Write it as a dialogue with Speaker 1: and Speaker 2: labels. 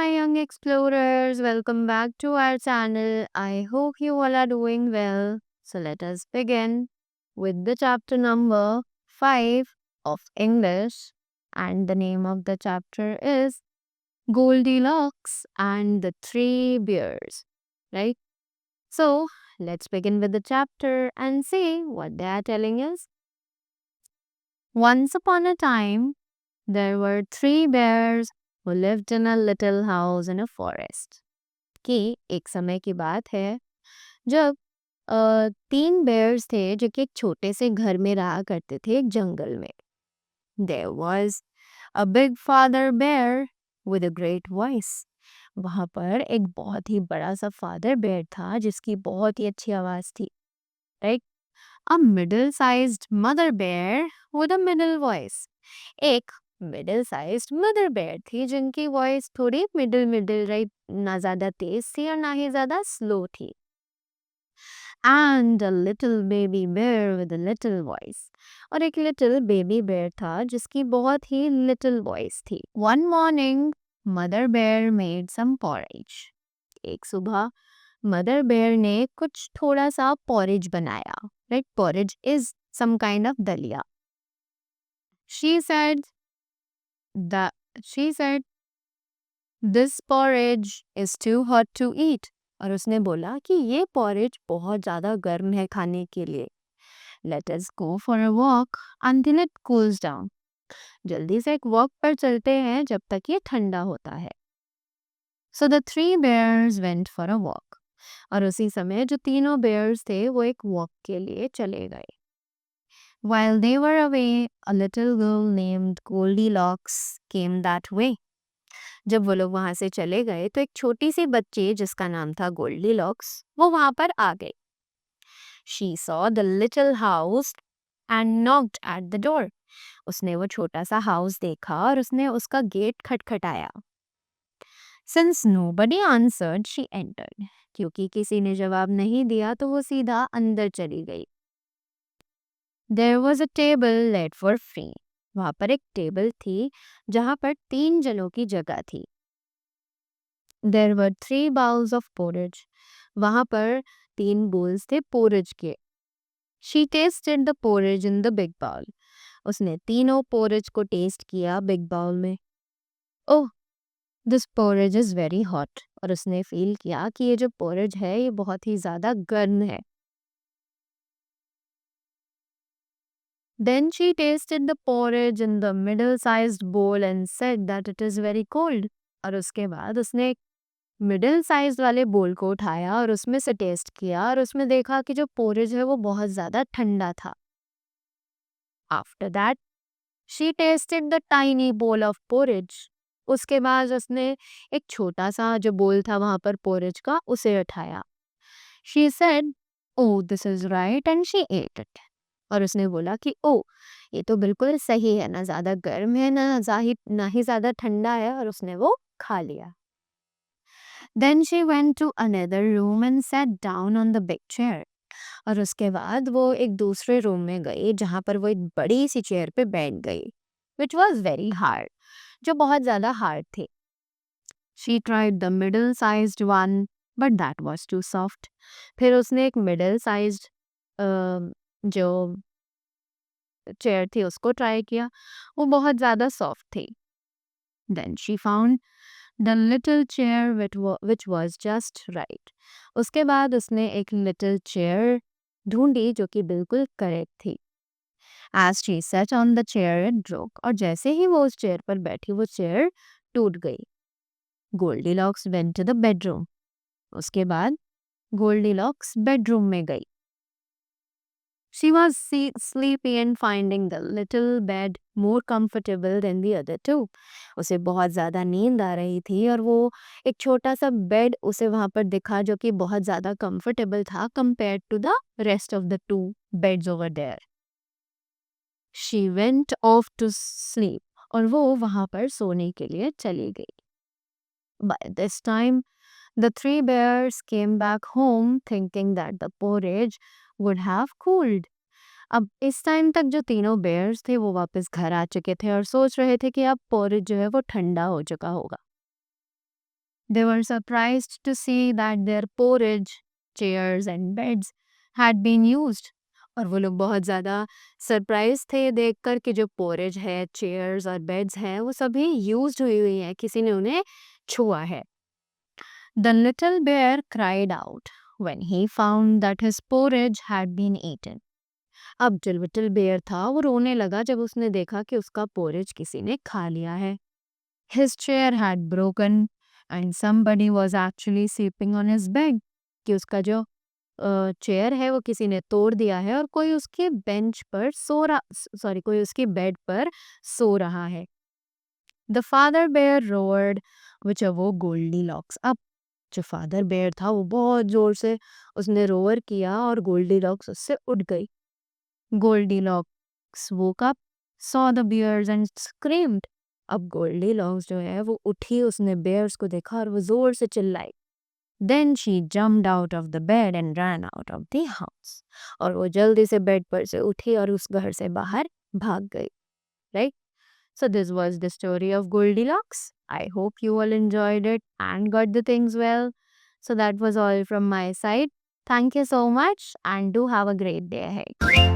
Speaker 1: my young explorers, welcome back to our channel. I hope you all are doing well. So let us begin with the chapter number 5 of English, and the name of the chapter is Goldilocks and the Three Bears. Right? So let's begin with the chapter and see what they are telling us. Once upon a time, there were three bears who lived in a little house in a forest. कि एक समय की बात है जब तीन bears थे जो कि एक छोटे से घर में रहा करते थे एक जंगल में. There was a big father bear with a great voice. वहाँ पर एक बहुत ही बड़ा सा फादर बेयर था जिसकी बहुत ही अच्छी आवाज थी. Right? A middle-sized mother bear with a middle voice. एक मिडिल साइज्ड मदर बेयर थी जिनकी वॉइस थोड़ी मिडिल मिडिल, राइट, ना ज्यादा तेज थी और ना ही ज्यादा स्लो थी. And a little baby bear with a little voice. और एक लिटिल बेबी बेयर था जिसकी बहुत ही लिटिल वॉइस थी. One morning mother bear made some porridge. एक सुबह मदर बेयर ने कुछ थोड़ा सा पॉरेज बनाया. Right, porridge is some kind of daliya. She said that she said this porridge is too hot to eat. और उसने बोला कि ये porridge बहुत ज़्यादा गर्म है खाने के लिए. Let us go for a walk until it cools down. जल्दी से एक walk पर चलते हैं जब तक ये ठंडा होता है. So the three bears went for a walk. और उसी समय जो तीनों bears थे वो एक walk के लिए चले गए. While they were away, a little girl named Goldilocks came that way. जब वो लोग वहां से चले गए तो एक छोटी सी बच्ची जिसका नाम था गोल्डीलॉक्स वो वहां पर आ गई. She saw the little house and knocked at the door. उसने वो छोटा सा हाउस देखा और उसने उसका गेट खटखटाया. Since nobody answered, she entered. क्योंकि किसी ने जवाब नहीं दिया तो वो सीधा अंदर चली गई. There was a table laid for free. वहां पर एक टेबल थी जहां पर 3 जनों की जगह थी. There were 3 bowls of porridge. वहां पर 3 bowls थे porridge के. She tasted the porridge in the big bowl. उसने तीनों porridge को taste किया big bowl में. Oh, this porridge is very hot. और उसने feel किया कि ये जो porridge है ये बहुत ही ज़्यादा गर्म है. Then she tasted the porridge in the middle-sized bowl and said that it is very cold. और उसके बाद उसने मिडिल साइज वाले बोल को उठाया और उसमें से टेस्ट किया और उसमें देखा कि जो पोरेज है वो बहुत ज़्यादा ठंडा था. After that she tested the tiny bowl of porridge. उसके बाद उसने एक छोटा सा जो बोल था वहाँ पर पोरेज का उसे उठाया. She said, oh this is right, and she ate it. और उसने बोला कि ओ ये तो बिल्कुल सही है, ना ज़्यादा गर्म है ना ही ज़्यादा ठंडा है, और उसने वो खा लिया. Then she went to another room and sat down on the big chair. और उसके बाद वो एक दूसरे रूम में गई जहाँ पर वो एक बड़ी सी चेयर पे बैठ गई. Which was very hard. जो बहुत ज़्यादा hard थी. She tried the middle-sized one, but that was too soft. फिर उसने एक middle-sized जो चेयर थी उसको ट्राई किया. वो बहुत ज़्यादा सॉफ्ट थी. Then she found the little chair which was just right. उसके बाद उसने एक little chair ढूंढी जो कि बिल्कुल करेक्ट थी. As she sat on the chair it broke. और जैसे ही वो उस चेयर पर बैठी वो चेयर टूट गई. Goldilocks went to the bedroom. उसके बाद Goldilocks बेडरूम में गई. She was sleepy and finding the little bed more comfortable than the other two. उसे बहुत ज़्यादा नींद आ रही थी और वो एक छोटा सा बेड उसे वहाँ पर दिखा जो कि बहुत ज़्यादा comfortable था compared to the rest of the 2 beds over there. She went off to sleep. और वो वहाँ पर सोने के लिए चली गई. By this time, the 3 bears came back home thinking that the porridge would have cooled. अब इस टाइम तक जो तीनों बेयर्स थे वो वापस घर आ चुके थे और सोच रहे थे कि अब पोरिज जो है वो ठंडा हो चुका होगा. They were surprised to see that their porridge, chairs and beds had been used. और वो लोग बहुत ज़्यादा सरप्राइज थे देखकर कि जो पोरेज है, चेयर्स और बेड्स हैं, वो सभी यूज्ड हुई हुई हैं, किसी ने उन्हें छुआ है. The little bear cried out when he found that his porridge had been eaten. अब जो लिटिल बेयर था वो रोने लगा जब उसने देखा कि उसका पोरेज किसी ने खा लिया है. His chair had broken and somebody was actually sleeping on his bed. कि उसका जो चेयर है वो किसी ने तोड़ दिया है और कोई उसके बेंच पर सो रहा सॉरी कोई उसकी बेड पर सो रहा है. The father bear roared which awoke Goldilocks. अब जो फादर बेयर था वो बहुत जोर से उसने रोअर किया और गोल्डीलॉक्स उससे उठ गई. Goldilocks woke up, saw the bears and screamed. अब गोल्डीलॉक्स जो है वो उठी, उसने बेयर्स को देखा और वो जोर से चिल्लाई. Then she jumped out of the bed and ran out of the house. और वो जल्दी से बेड पर से उठी और उस घर से बाहर भाग गई. Right? So this was the story of Goldilocks. I hope you all enjoyed it and got the things well. So that was all from my side. Thank you so much and do have a great day ahead.